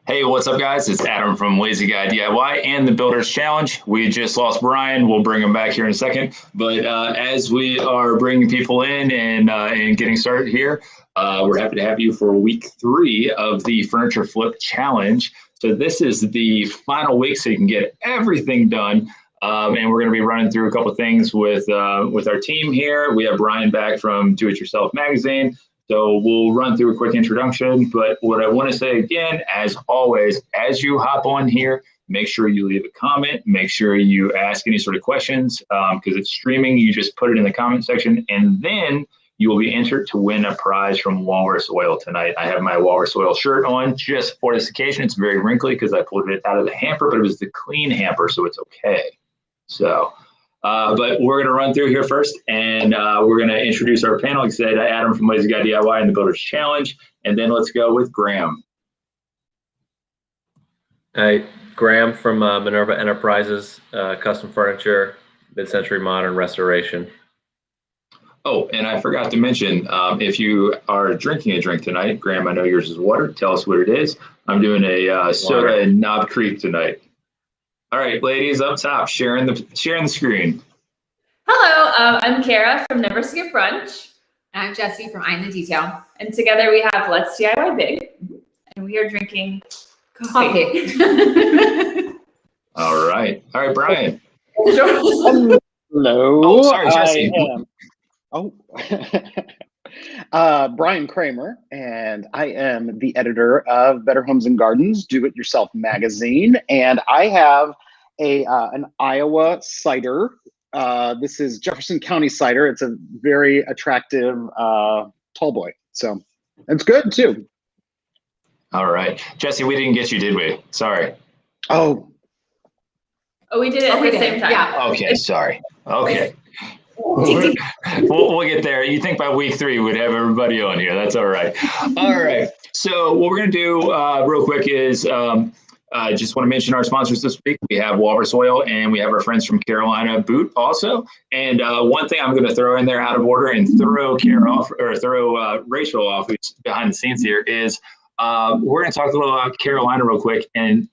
Hey, what's up, guys? It's Adam from Lazy Guy DIY and the Builders Challenge. We just lost Brian. We'll bring him back here in a second. But as we are bringing people in and getting started here, we're happy to have you for week 3 of the Furniture Flip Challenge. So this is the final week, so you can get everything done. And we're going to be running through a couple of things with our team here. We have Brian back from Do It Yourself Magazine. So we'll run through a quick introduction, but what I want to say again, as always, as you hop on here, make sure you leave a comment, make sure you ask any sort of questions, because it's streaming. You just put it in the comment section, and then you will be entered to win a prize from Walrus Oil tonight. I have my Walrus Oil shirt on just for this occasion. It's very wrinkly because I pulled it out of the hamper, but it was the clean hamper, so it's okay. So. But we're going to run through here first, and we're going to introduce our panel. Like I said, Adam from Lazy Guy DIY and the Builders Challenge, and then let's go with Graham. Hey, Graham from Minerva Enterprises, custom furniture, mid-century modern restoration. Oh, and I forgot to mention, if you are drinking a drink tonight, Graham, I know yours is water. Tell us what it is. I'm doing a soda in Knob Creek tonight. All right, ladies up top, sharing the screen. Hello, I'm Kara from Never Skip Brunch. And I'm Jessie from I'm the Detail. And together we have Let's DIY Big. And we are drinking coffee. All right, Brian. Hello. Oh, sorry, Jessie. Brian Kramer, and I am the editor of Better Homes and Gardens, Do It Yourself Magazine, and I have an Iowa cider. This is Jefferson County cider. It's a very attractive tall boy, so it's good too. All right, Jessie, we didn't get you, did we? Sorry. Oh, we did it at the same time. Yeah. Okay, sorry. Okay. We'll get there. You think by week 3 we'd have everybody on here. That's all right. All right. So what we're going to do real quick is I just want to mention our sponsors this week. We have Walrus Oil, and we have our friends from Carolina Boot also. And one thing I'm going to throw in there out of order and throw Kara off, or throw Rachel off, who's behind the scenes here, is we're going to talk a little about Carolina real quick. And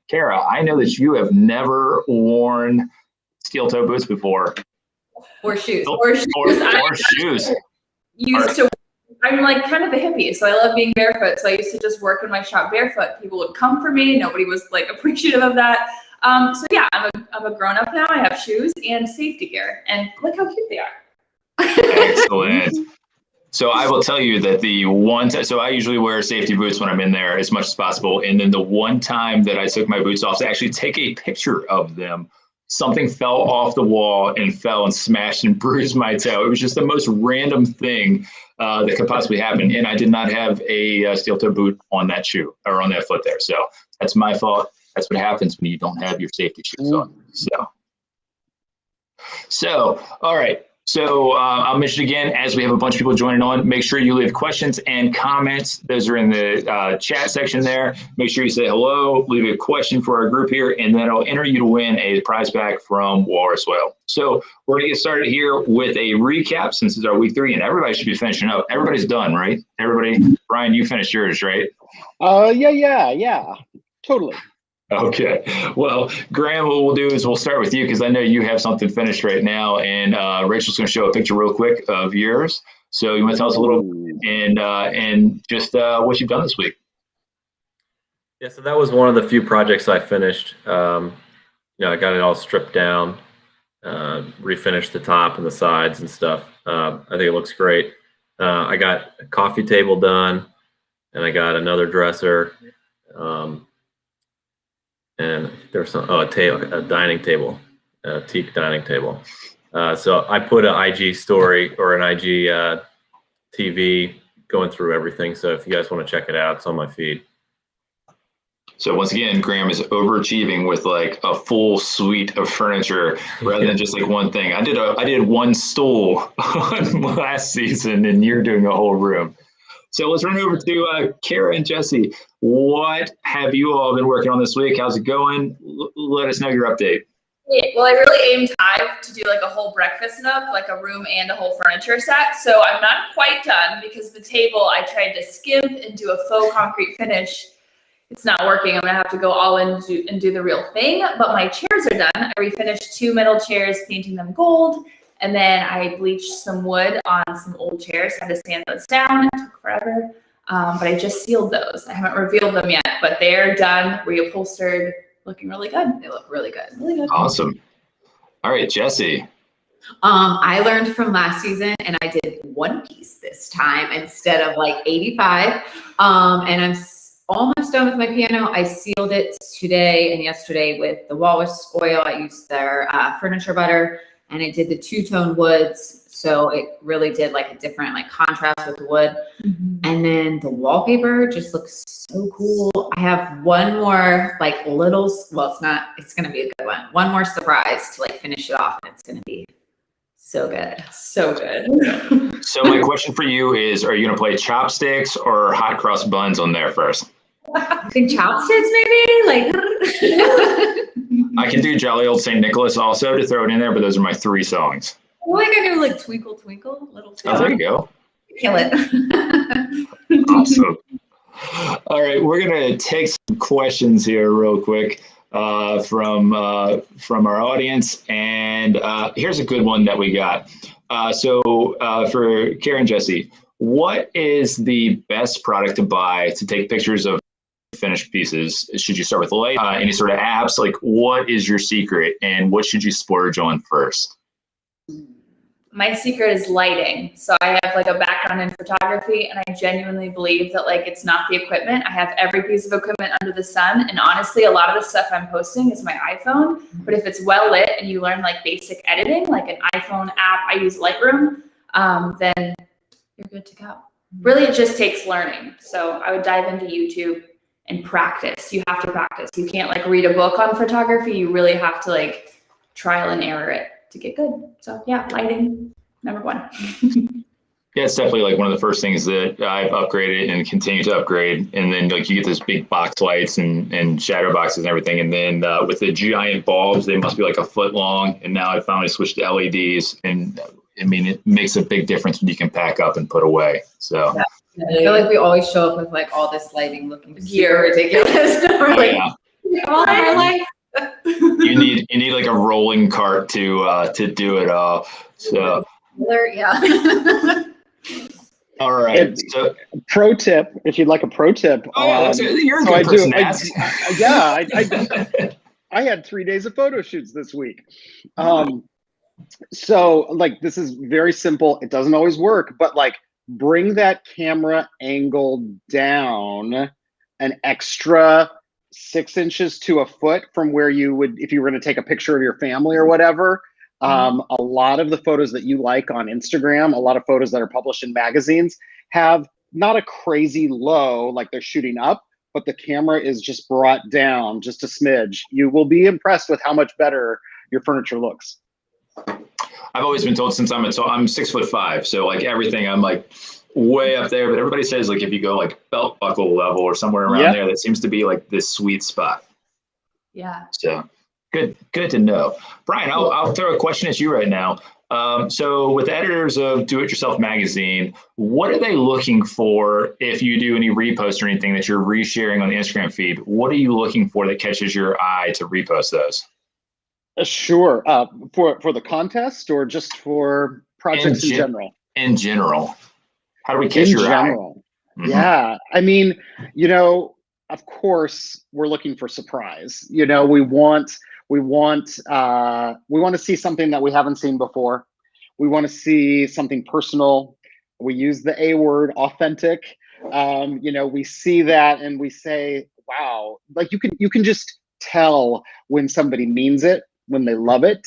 Kara, I know that you have never worn steel toe boots before. Or shoes. Or shoes. I'm like kind of a hippie, so I love being barefoot. So I used to just work in my shop barefoot. People would come for me. Nobody was like appreciative of that. So yeah, I'm a grown up now. I have shoes and safety gear, and look how cute they are. Excellent. So I will tell you that so I usually wear safety boots when I'm in there as much as possible. And then the one time that I took my boots off to actually take a picture of them, something fell off the wall and fell and smashed and bruised my toe. It was just the most random thing that could possibly happen. And I did not have a steel toe boot on that shoe or on that foot there. So that's my fault. That's what happens when you don't have your safety shoes on. So all right. So I'll mention again, as we have a bunch of people joining on, make sure you leave questions and comments. Those are in the chat section there. Make sure you say hello, leave a question for our group here, and then I'll enter you to win a prize pack from Walrus Oil. So we're going to get started here with a recap since it's our week 3, and everybody should be finishing up. Everybody's done, right? Everybody, Brian, you finished yours, right? Yeah, totally. Okay. Well, Graham, what we'll do is we'll start with you because I know you have something finished right now, and Rachel's going to show a picture real quick of yours. So you want to tell us a little and just what you've done this week. Yeah, so that was one of the few projects I finished. I got it all stripped down, refinished the top and the sides and stuff. I think it looks great. I got a coffee table done, and I got another dresser. And there's a dining table, a teak dining table. So I put an IG story or an IG TV going through everything. So if you guys want to check it out, it's on my feed. So once again, Graham is overachieving with like a full suite of furniture rather than just like one thing. I did one stool last season, and you're doing a whole room. So let's run over to Kara and Jessie. What have you all been working on this week? How's it going? Let us know your update. Well, I really aimed high to do like a whole breakfast nook, like a room and a whole furniture set. So I'm not quite done because the table I tried to skimp and do a faux concrete finish. it's not working. I'm gonna have to go all in and do the real thing. But my chairs are done. I refinished 2 metal chairs, painting them gold. And then I bleached some wood on some old chairs, had to sand those down. It took forever. But I just sealed those. I haven't revealed them yet, but they're done, reupholstered, looking really good. They look really good. Really good. Awesome. All right, Jesse. I learned from last season and I did 1 piece this time instead of like 85. And I'm almost done with my piano. I sealed it today and yesterday with the Walrus Oil. I used their furniture butter, and it did the 2-tone woods. So it really did like a different like contrast with the wood. And then the wallpaper just looks so cool. I have one more like little, well, it's going to be a good one. One more surprise to like finish it off, and it's going to be so good. So good. So my question for you is, are you going to play chopsticks or hot cross buns on there first? I think chopsticks maybe, like. I can do Jolly Old St. Nicholas also to throw it in there, but those are my 3 songs. I think I do like Twinkle Twinkle, Little Oh, Star. there you go. Kill it. Awesome. All right, we're going to take some questions here real quick from our audience. And here's a good one that we got. So for Karen, Jesse, what is the best product to buy to take pictures of finished pieces? Should you start with light? Any sort of apps? Like, what is your secret, and what should you splurge on first? My secret is lighting. So I have like a background in photography, and I genuinely believe that like it's not the equipment. I have every piece of equipment under the sun, and honestly, a lot of the stuff I'm posting is my iPhone. But if it's well lit and you learn like basic editing, like an iPhone app, I use Lightroom, then you're good to go. Really, it just takes learning. So I would dive into YouTube and practice. You have to practice. You can't like read a book on photography. You really have to like trial and error it to get good. So yeah, lighting, number 1. Yeah, it's definitely like one of the first things that I've upgraded and continue to upgrade. And then like you get those big box lights and shadow boxes and everything. And then with the giant bulbs, they must be like a foot long. And now I finally switched to LEDs. And I mean, it makes a big difference when you can pack up and put away. So I feel like we always show up with like all this lighting looking super ridiculous. We're like, all our lights. you need like a rolling cart to do it all. So yeah. all right. So pro tip, if you'd like a pro tip. You're a good person to ask. I had 3 days of photo shoots this week. So like, this is very simple. It doesn't always work, but like bring that camera angle down an extra 6 inches to a foot from where you would, if you were going to take a picture of your family or whatever. A lot of the photos that you like on Instagram, a lot of photos that are published in magazines have not a crazy low, like they're shooting up, but the camera is just brought down just a smidge. You will be impressed with how much better your furniture looks. I've always been told since I'm 6'5", so like everything I'm like way up there, but everybody says like if you go like belt buckle level or somewhere around there, that seems to be like this sweet spot. Yeah. So good to know. Brian, I'll throw a question at you right now. So with editors of Do It Yourself magazine, what are they looking for if you do any reposts or anything that you're resharing on the Instagram feed? What are you looking for that catches your eye to repost those? Sure. For the contest or just for projects in general? In general. How do we catch your eye? Yeah. I mean, of course, we're looking for surprise. We want to see something that we haven't seen before. We want to see something personal. We use the A word, authentic. We see that and we say, wow, like you can just tell when somebody means it, when they love it,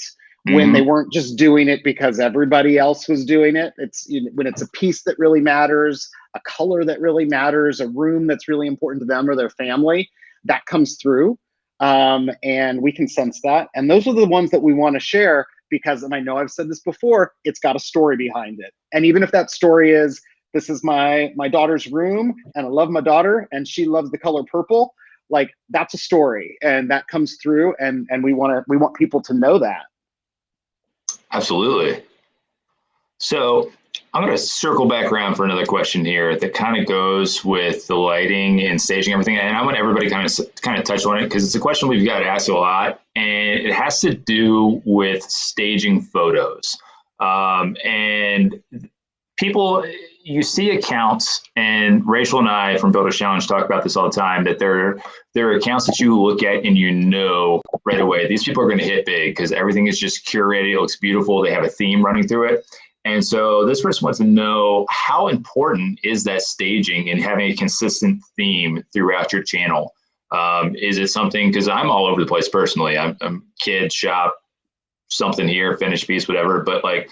when they weren't just doing it because everybody else was doing it. It's when it's a piece that really matters, a color that really matters, a room that's really important to them or their family, that comes through. And we can sense that. And those are the ones that we want to share because, and I know I've said this before, it's got a story behind it. And even if that story is, this is my daughter's room and I love my daughter and she loves the color purple, like that's a story and that comes through and we want people to know that. Absolutely. So I'm going to circle back around for another question here that kind of goes with the lighting and staging everything. And I want everybody kind of touch on it because it's a question we've got asked a lot, and it has to do with staging photos. And people, you see accounts, and Rachel and I from Builders Challenge talk about this all the time, that there are accounts that you look at and you know right away, these people are going to hit big because everything is just curated. It looks beautiful. They have a theme running through it. And so this person wants to know, how important is that staging and having a consistent theme throughout your channel? Is it something, because I'm all over the place personally. I'm kid, shop, something here, finished piece, whatever. But like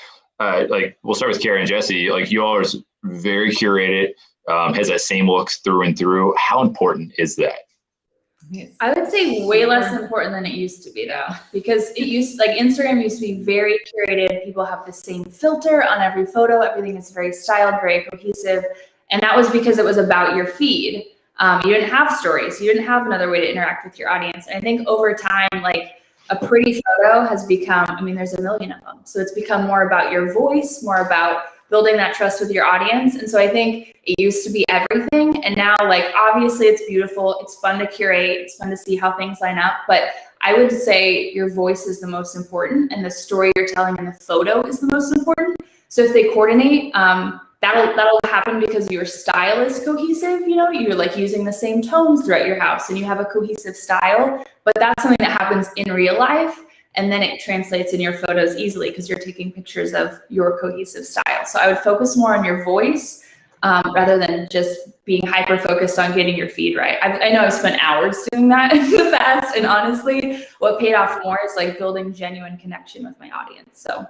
we'll start with Kara and Jesse. Like, you all are very curated, has that same looks through and through. How important is that? I would say way less important than it used to be, though, because Instagram used to be very curated. People have the same filter on every photo. Everything is very styled, very cohesive. And that was because it was about your feed. You didn't have stories. You didn't have another way to interact with your audience. And I think over time, like, a pretty photo has become, I mean, there's a million of them. So it's become more about your voice, more about building that trust with your audience. And so I think it used to be everything. And now, like, obviously it's beautiful. It's fun to curate. It's fun to see how things line up. But I would say your voice is the most important, and the story you're telling in the photo is the most important. So if they coordinate, that'll happen because your style is cohesive. You know, you're like using the same tones throughout your house and you have a cohesive style. But that's something that happens in real life. And then it translates in your photos easily because you're taking pictures of your cohesive style. So I would focus more on your voice rather than just being hyper focused on getting your feed right. I know I've spent hours doing that in the past, and honestly, what paid off more is like building genuine connection with my audience. So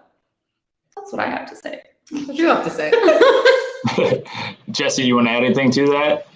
that's what I have to say. That's what you have to say. Jesse, you want to add anything to that?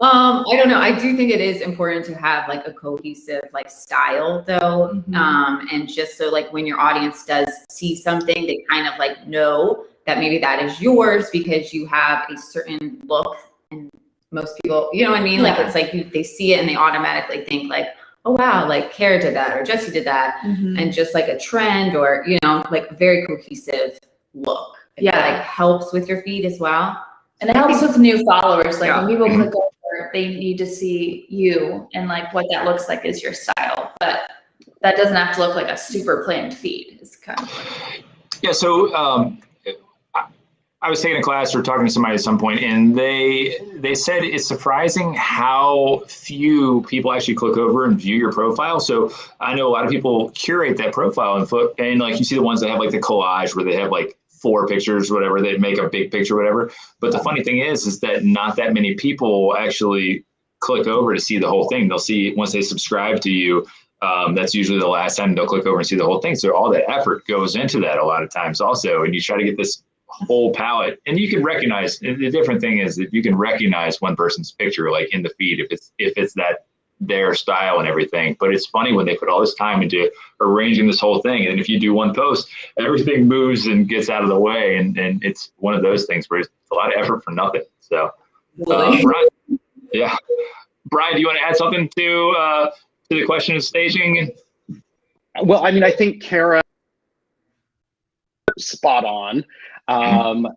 I don't know. I do think it is important to have like a cohesive like style though. Mm-hmm. And just so like when your audience does see something, they kind of like know that maybe that is yours because you have a certain look, and most people, you know what I mean? Like, it's like they see it and they automatically think like, oh wow, like Kara did that or Jesse did that. Mm-hmm. And just like a trend or, you know, like a very cohesive look. Yeah. Like helps with your feed as well. And it helps with new followers. Like Yeah. when people click over, they need to see you, and like what that looks like is your style. But that doesn't have to look like a super planned feed. It's kind of yeah. So I was taking a class or talking to somebody at some point, and they said it's surprising how few people actually click over and view your profile. So I know a lot of people curate that profile and like you see the ones that have like the collage where they have like 4 pictures, whatever, they make a big picture, whatever. But the funny thing is that not that many people actually click over to see the whole thing. They'll see, once they subscribe to you, that's usually the last time they'll click over and see the whole thing. So all that effort goes into that a lot of times also. And you try to get this whole palette, and you can recognize, the different thing is that you can recognize one person's picture, like in the feed, if it's that their style and everything. But it's funny when they put all this time into arranging this whole thing, and if you do one post, everything moves and gets out of the way, and it's one of those things where it's a lot of effort for nothing. So Brian, yeah, Brian, do you want to add something to the question of staging? Well, I mean, I think Kara spot on.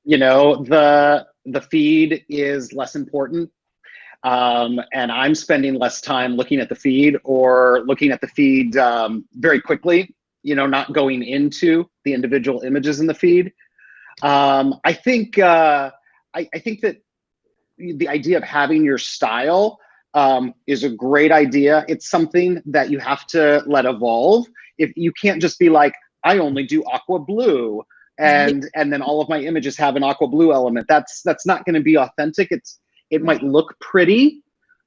You know, the feed is less important. And I'm spending less time looking at the feed or looking at the feed very quickly, you know, not going into the individual images in the feed. I think that the idea of having your style is a great idea. It's something that you have to let evolve. If you can't just be like, I only do aqua blue, and then all of my images have an aqua blue element. That's not going to be authentic. It might look pretty.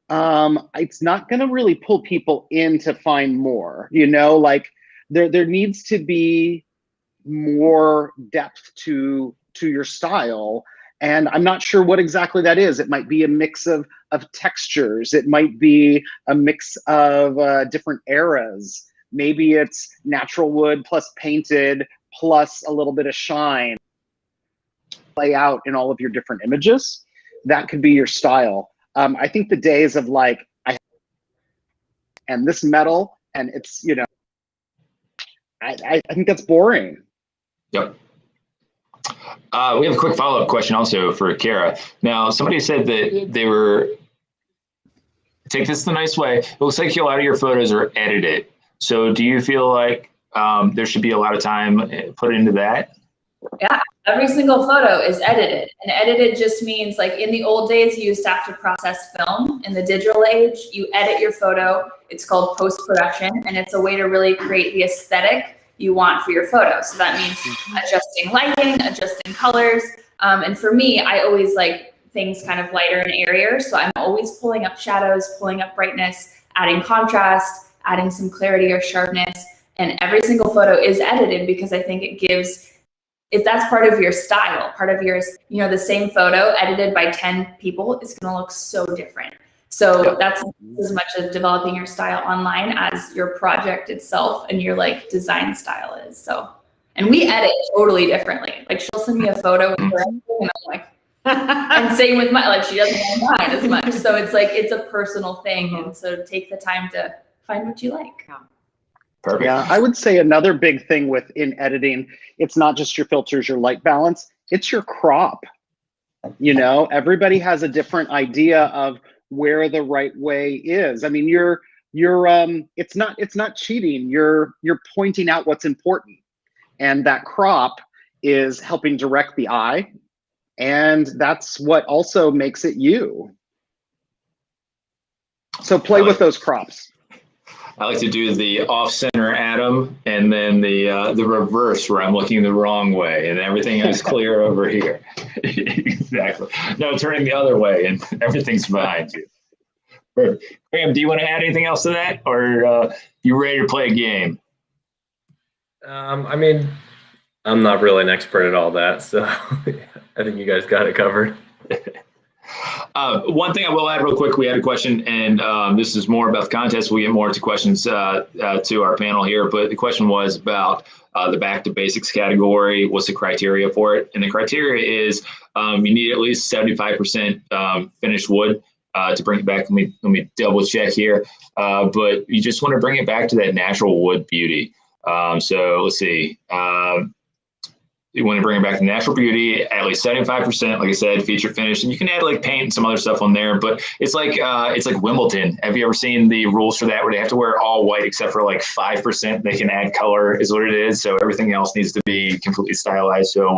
It's not going to really pull people in to find more, you know, like there needs to be more depth to your style. And I'm not sure what exactly that is. It might be a mix of textures. It might be a mix of different eras. Maybe it's natural wood plus painted plus a little bit of shine. Play out in all of your different images. That could be your style. I think the days of like, and this metal, and it's, you know, I think that's boring. Yep. We have a quick follow-up question also for Kara. Now, somebody said that they were, take this the nice way, it looks like a lot of your photos are edited. So do you feel like there should be a lot of time put into that? Yeah, every single photo is edited. And edited just means, like, in the old days, you used to have to process film. In the digital age, you edit your photo. It's called post-production, and it's a way to really create the aesthetic you want for your photo. So that means adjusting lighting, adjusting colors. And for me, I always like things kind of lighter and airier. So I'm always pulling up shadows, pulling up brightness, adding contrast, adding some clarity or sharpness. And every single photo is edited because I think it gives, if that's part of your style, part of your, you know, the same photo edited by 10 people is going to look so different. So that's as much of developing your style online as your project itself and your like design style is. So, and we edit totally differently. Like, she'll send me a photo with her and I'm like, and same with mine, like, she doesn't know mine as much. So it's like, it's a personal thing. And so take the time to find what you like. Perfect. Yeah, I would say another big thing in editing, it's not just your filters, your light balance, it's your crop. You know, everybody has a different idea of where the right way is. I mean, it's not cheating. You're pointing out what's important. And that crop is helping direct the eye. And that's what also makes it you. So play with those crops. I like to do the off-center Adam and then the reverse where I'm looking the wrong way and everything is clear over here. Exactly. No, turning the other way and everything's behind you. Graham, do you want to add anything else to that, or you ready to play a game? I mean, I'm not really an expert at all that, so I think you guys got it covered. One thing I will add real quick, we had a question, and this is more about the contest. We get more to questions to our panel here, but the question was about the back to basics category. What's the criteria for it? And the criteria is you need at least 75% finished wood to bring it back. Let me double check here, but you just want to bring it back to that natural wood beauty. So let's see. You want to bring it back to natural beauty, at least 75%, like I said, feature finish, and you can add like paint and some other stuff on there. But it's like Wimbledon. Have you ever seen the rules for that, where they have to wear all white except for like 5%? They can add color, is what it is. So everything else needs to be completely stylized. So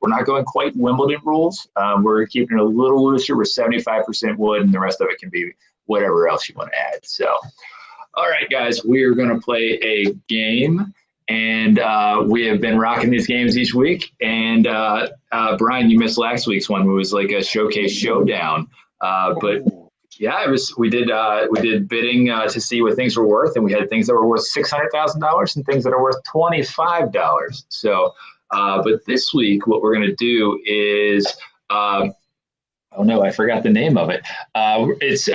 we're not going quite Wimbledon rules. We're keeping it a little looser with 75% wood, and the rest of it can be whatever else you want to add. So, all right, guys, we are going to play a game. And we have been rocking these games each week. And Brian, you missed last week's one. It was like a showcase showdown. But yeah, it was. We did bidding to see what things were worth, and we had things that were worth $600,000 and things that are worth $25. So, but this week, what we're going to do is. Oh no, I forgot the name of it. It's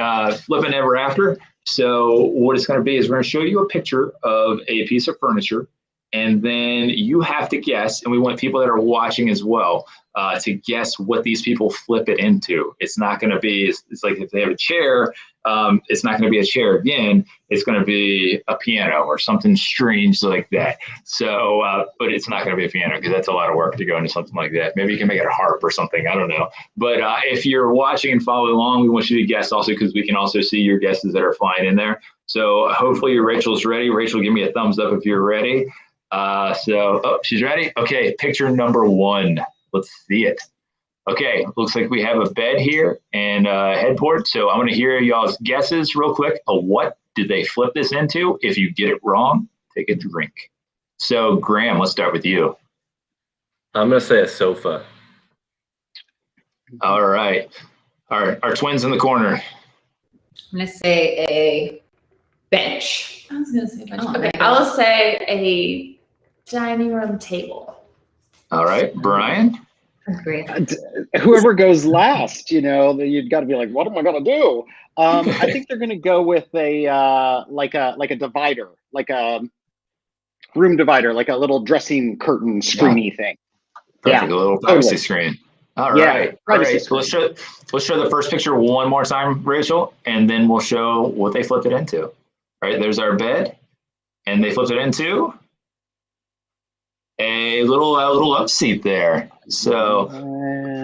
Flippin' Ever After. So what it's going to be is we're going to show you a picture of a piece of furniture, and then you have to guess, and we want people that are watching as well to guess what these people flip it into. It's not going to be, it's like if they have a chair, it's not going to be a chair again. It's going to be a piano or something strange like that. So, but it's not going to be a piano because that's a lot of work to go into something like that. Maybe you can make it a harp or something. I don't know. But if you're watching and following along, we want you to guess also, because we can also see your guesses that are flying in there. So hopefully Rachel's ready. Rachel, give me a thumbs up if you're ready. Oh, she's ready. Okay, picture number one. Let's see it. Okay, looks like we have a bed here and a headboard. So I'm going to hear y'all's guesses real quick of what did they flip this into. If you get it wrong, take a drink. So Graham, let's start with you. I'm going to say a sofa. All right. Our twins in the corner. I'm going to say a bench. I was going to say bench. Oh, Okay, I'll say a dining room table. All right, Brian. Great. Whoever goes last, you know, you've got to be like, what am I going to do? I think they're going to go with a like a divider, like a room divider, like a little dressing curtain screeny thing. Perfect, a little privacy screen. All right. All right. So let's show the first picture one more time, Rachel, and then we'll show what they flipped it into. All right, there's our bed, and they flipped it into a little love seat there. So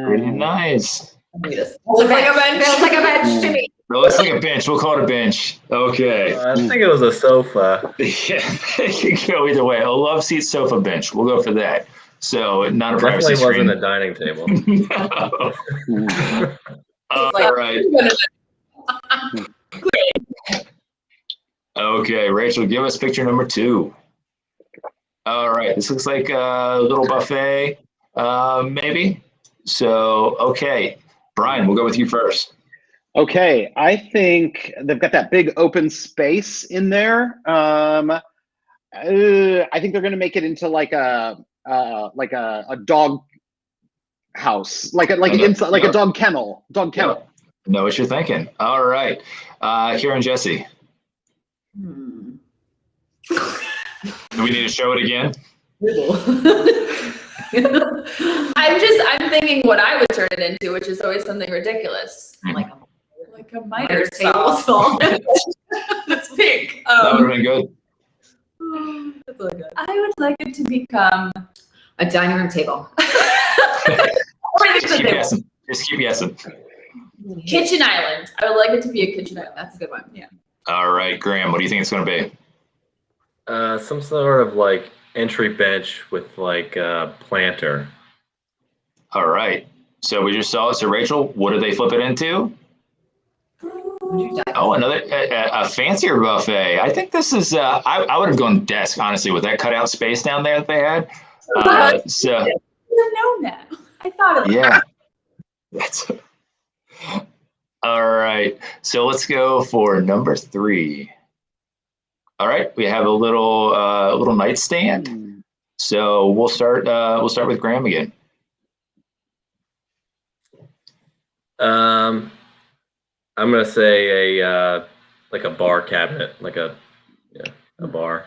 pretty nice. Looks like a bench. Feels like a bench to me. It looks like a bench. We'll call it a bench. Okay. I think it was a sofa. Yeah, it can go either way. A love seat, sofa, bench. We'll go for that. So not a privacy Definitely wasn't screen. a dining table. No. All right. Okay, Rachel, give us picture number 2. All right, this looks like a little buffet, maybe. So, okay, Brian, we'll go with you first. Okay, I think they've got that big open space in there. I think they're going to make it into like a dog house, like inside, like a dog kennel. Know what you're thinking. All right, Karen, Jesse. Do we need to show it again? I'm thinking what I would turn it into, which is always something ridiculous. Like a miter saw. That's pink. That would have been good. That's really good. I would like it to become a dining room table. Just keep guessing. Kitchen island. I would like it to be a kitchen island. That's a good one. Yeah. All right, Graham, what do you think it's going to be? Some sort of like entry bench with like a planter. All right. So we just saw it. So Rachel, what did they flip it into? Oh, another a fancier buffet. I think this is. I would have gone desk, honestly, with that cutout space down there that they had. So I didn't know that. I thought of that. Yeah. That's all right. So let's go for number 3. All right, we have a little nightstand. So we'll start with Graham again. I'm gonna say a like a bar cabinet, like a bar,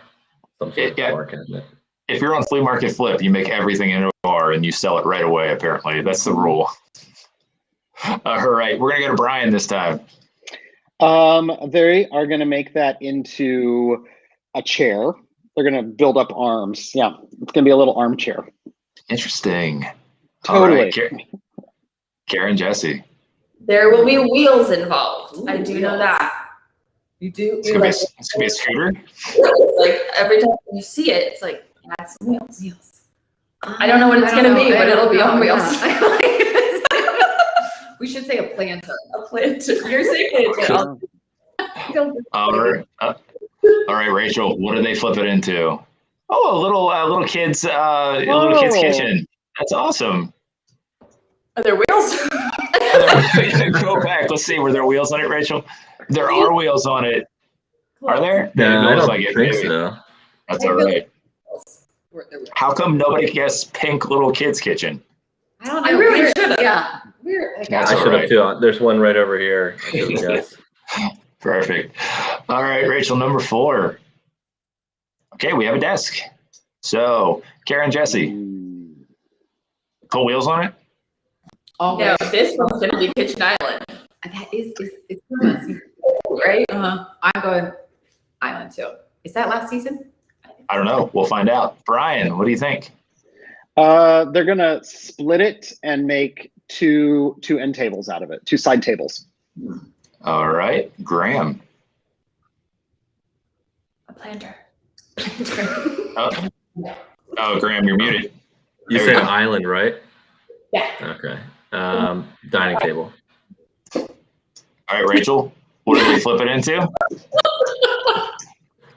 some sort of bar cabinet. If you're on Flea Market Flip, you make everything into a bar and you sell it right away. Apparently, that's the rule. All right, we're gonna go to Brian this time. They are going to make that into a chair. They're going to build up arms. Yeah, it's going to be a little armchair. Interesting. Totally. All right, Karen, Jesse. There will be wheels involved. Ooh, I do know that. You do? It's gonna be a scooter. Like every time you see it, it's like add some wheels. I don't know what it's gonna be, but it'll be on wheels. We should say a planter. A planter. You're saying planter. All right, Rachel. What do they flip it into? Oh, a little kid's kitchen. That's awesome. Are there wheels? Go back. Let's see. Were there wheels on it, Rachel? There are wheels on it. Are there? No, I don't think so. That's all right. How come nobody guessed pink little kid's kitchen? I don't know. I really should have. Yeah. That's I should have too. There's one right over here. I should have guessed. Perfect. All right, Rachel, number 4. Okay, we have a desk. So, Karen, Jesse, put wheels on it? No, this one's gonna be kitchen island. That is right? I'm going island too. Is that last season? I don't know. We'll find out. Brian, what do you think? They're going to split it and make two end tables out of it, 2 side tables. All right, Graham. A planter. Oh, Graham, you're muted. You said island, right? Yeah. Okay. Dining table. All right, Rachel, what did they flip it into?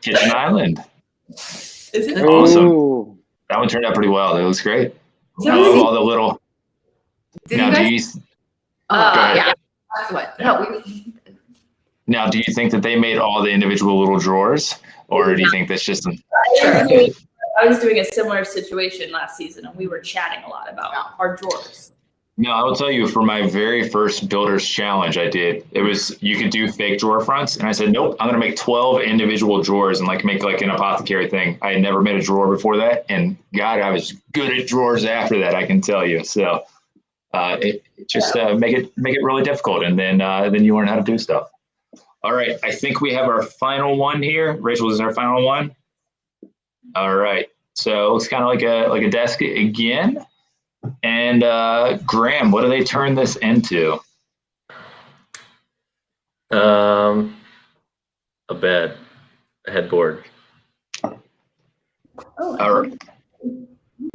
Kitchen island. Is it? Awesome. Ooh. That one turned out pretty well. That looks great. So I love all the little. Now, do you? Yeah. That's what. No, Now, do you think that they made all the individual little drawers, or do you think that's just? I was doing a similar situation last season, and we were chatting a lot about our drawers. No, I will tell you, for my very first builder's challenge I did, it was you could do fake drawer fronts. And I said, nope, I'm going to make 12 individual drawers and make an apothecary thing. I had never made a drawer before that. And God, I was good at drawers after that, I can tell you. So it just make it really difficult. And then you learn how to do stuff. All right. I think we have our final one here. Rachel, is our final one? All right. So it looks kind of like a desk again. And Graham, what do they turn this into? A bed, a headboard. Oh, All right.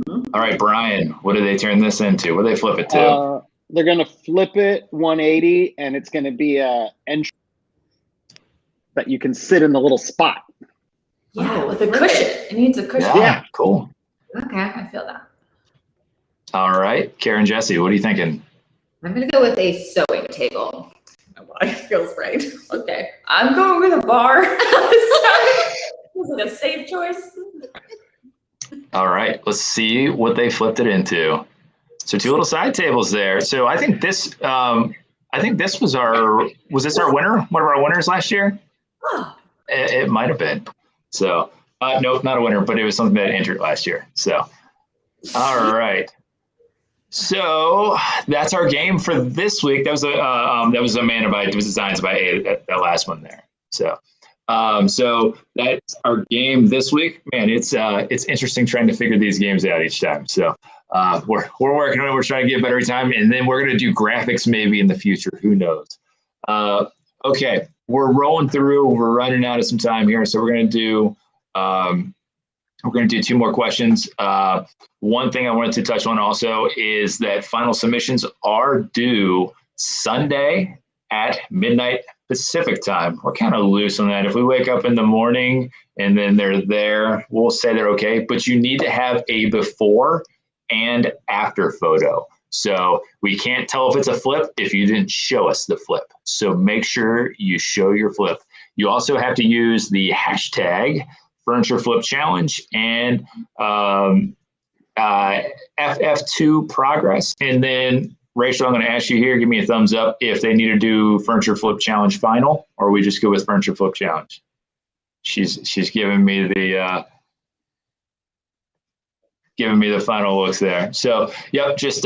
All right, Brian, what do they turn this into? What do they flip it to? They're gonna flip it 180, and it's gonna be a entry that you can sit in the little spot. yeah, with a cushion. It needs a cushion. Yeah. Cool. Okay. I feel that. All right, Karen, Jesse, what are you thinking? I'm gonna go with a sewing table. It feels right. Okay. I'm going with a bar. Feels like a safe choice. All right, let's see what they flipped it into. So 2 little side tables there. So I think this was this our winner? One of our winners last year? Oh, It might have been. So nope, not a winner, but it was something that entered last year. So all right. So that's our game for this week. That was Amanda by Designs by A, that last one there. So so that's our game this week. Man, it's interesting trying to figure these games out each time. So we're working on it. We're trying to get better every time, and then we're gonna do graphics maybe in the future. Who knows? Okay, we're rolling through. We're running out of some time here, so we're gonna do 2 more questions. One thing I wanted to touch on also is that final submissions are due Sunday at midnight Pacific time. We're kind of loose on that. If we wake up in the morning and then they're there, we'll say they're okay, but you need to have a before and after photo. So we can't tell if it's a flip if you didn't show us the flip. So make sure you show your flip. You also have to use the hashtag Furniture Flip Challenge and FF2 progress. And then Rachel, I'm going to ask you here, give me a thumbs up if they need to do Furniture Flip Challenge final, or we just go with Furniture Flip Challenge. She's giving me the final looks there. So yep, just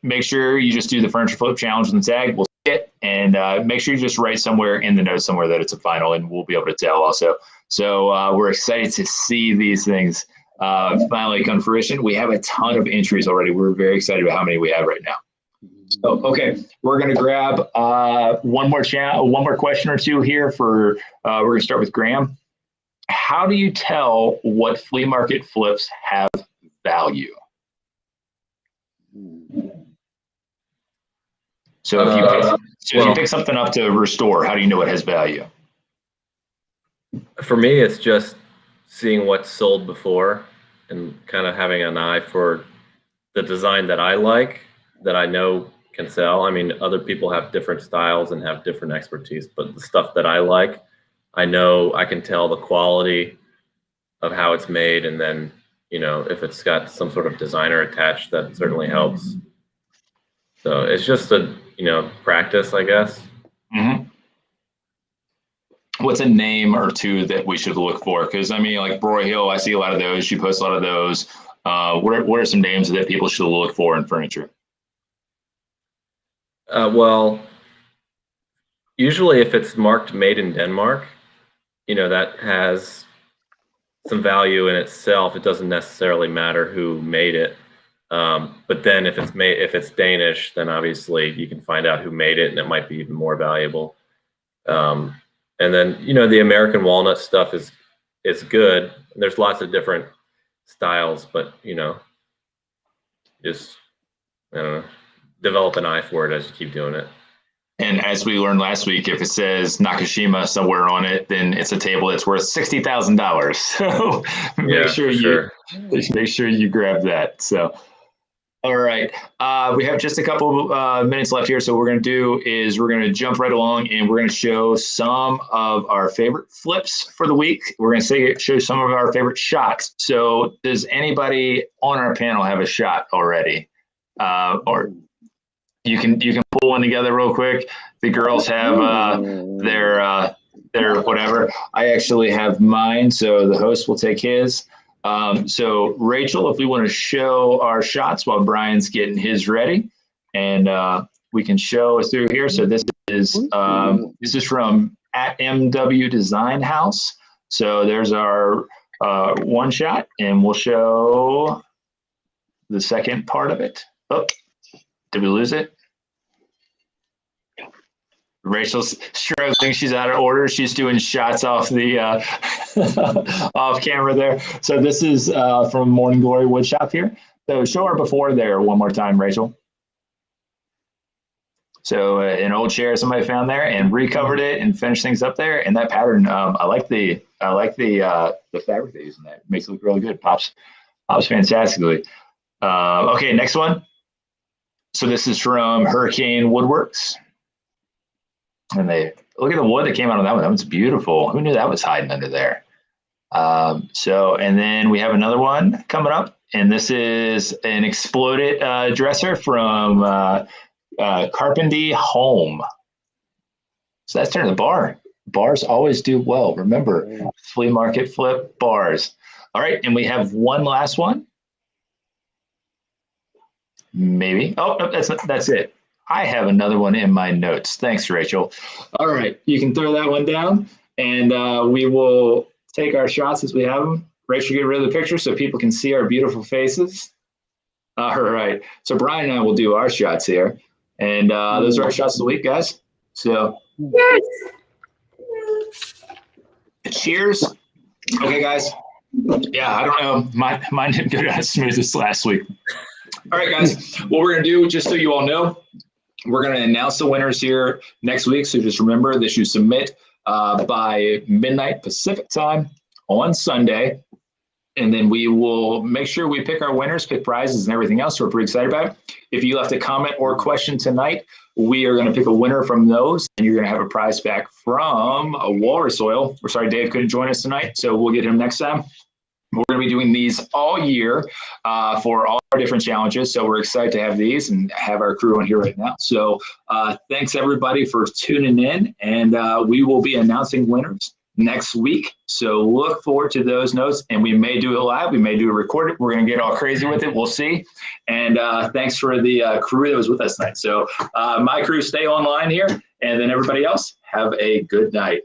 make sure you just do the Furniture Flip Challenge and the tag. We'll see it, and make sure you just write somewhere in the notes somewhere that it's a final, and we'll be able to tell also. So we're excited to see these things finally come to fruition. We have a ton of entries already. We're very excited about how many we have right now. So, okay, we're going to grab one more question or two here for, we're going to start with Graham. How do you tell what flea market flips have value? So if you pick something up to restore, how do you know it has value? For me, it's just seeing what's sold before and kind of having an eye for the design that I like, that I know can sell. I mean, other people have different styles and have different expertise, but the stuff that I like, I know I can tell the quality of how it's made, and then, you know, if it's got some sort of designer attached, that certainly helps. So it's just a, you know, practice, I guess. Mm-hmm. What's a name or two that we should look for? Because I mean, like Broyhill, I see a lot of those. She posts a lot of those. What are some names that people should look for in furniture? Well, usually if it's marked made in Denmark, you know, that has some value in itself. It doesn't necessarily matter who made it. But then if it's Danish, then obviously you can find out who made it, and it might be even more valuable. And then, you know, the American walnut stuff is good. There's lots of different styles, but, you know, just, I don't know, develop an eye for it as you keep doing it. And as we learned last week, if it says Nakashima somewhere on it, then it's a table that's worth $60,000. So make sure you grab that. So, all right, we have just a couple minutes left here. So what we're going to do is we're going to jump right along, and we're going to show some of our favorite flips for the week. We're going to show some of our favorite shots. So does anybody on our panel have a shot already? Or you can pull one together real quick. The girls have their whatever. I actually have mine, so the host will take his. So Rachel, if we want to show our shots while Brian's getting his ready, and we can show through here. So this is from at MW Design House. So there's our one shot, and we'll show the second part of it. Oh, did we lose it? Rachel's struggling. She's out of order. She's doing shots off the off camera there. So this is from Morning Glory Wood Shop here. So show our before there one more time, Rachel. So an old chair somebody found there and recovered it and finished things up there. And that pattern, I like the fabric they use in that. It makes it look really good. Pops fantastically. Okay, next one. So this is from Hurricane Woodworks. And they look at the wood that came out of that one. That one's beautiful. Who knew that was hiding under there? And then we have another one coming up, and this is an exploded dresser from Carpentry Home. So that's turning the bar. Bars always do well. Remember, flea market flip bars. All right, and we have one last one. Maybe. Oh, no, that's it. I have another one in my notes. Thanks, Rachel. All right, you can throw that one down, and we will take our shots as we have them. Rachel, get rid of the picture so people can see our beautiful faces. All right, so Brian and I will do our shots here, and those are our shots of the week, guys. So, cheers. Okay, guys. Yeah, I don't know. Mine didn't go as smooth as last week. All right, guys. What we're gonna do, just so you all know, we're going to announce the winners here next week. So just remember that you submit by midnight Pacific time on Sunday. And then we will make sure we pick our winners, pick prizes and everything else. So we're pretty excited about it. If you left a comment or question tonight, we are going to pick a winner from those. And you're going to have a prize back from Walrus Oil. We're sorry Dave couldn't join us tonight. So we'll get him next time. We're going to be doing these all year for all our different challenges. So we're excited to have these and have our crew on here right now. So thanks everybody for tuning in, and we will be announcing winners next week. So look forward to those notes, and we may do it live. We may do it recorded. We're going to get all crazy with it. We'll see. And thanks for the crew that was with us tonight. So my crew, stay online here, and then everybody else, have a good night.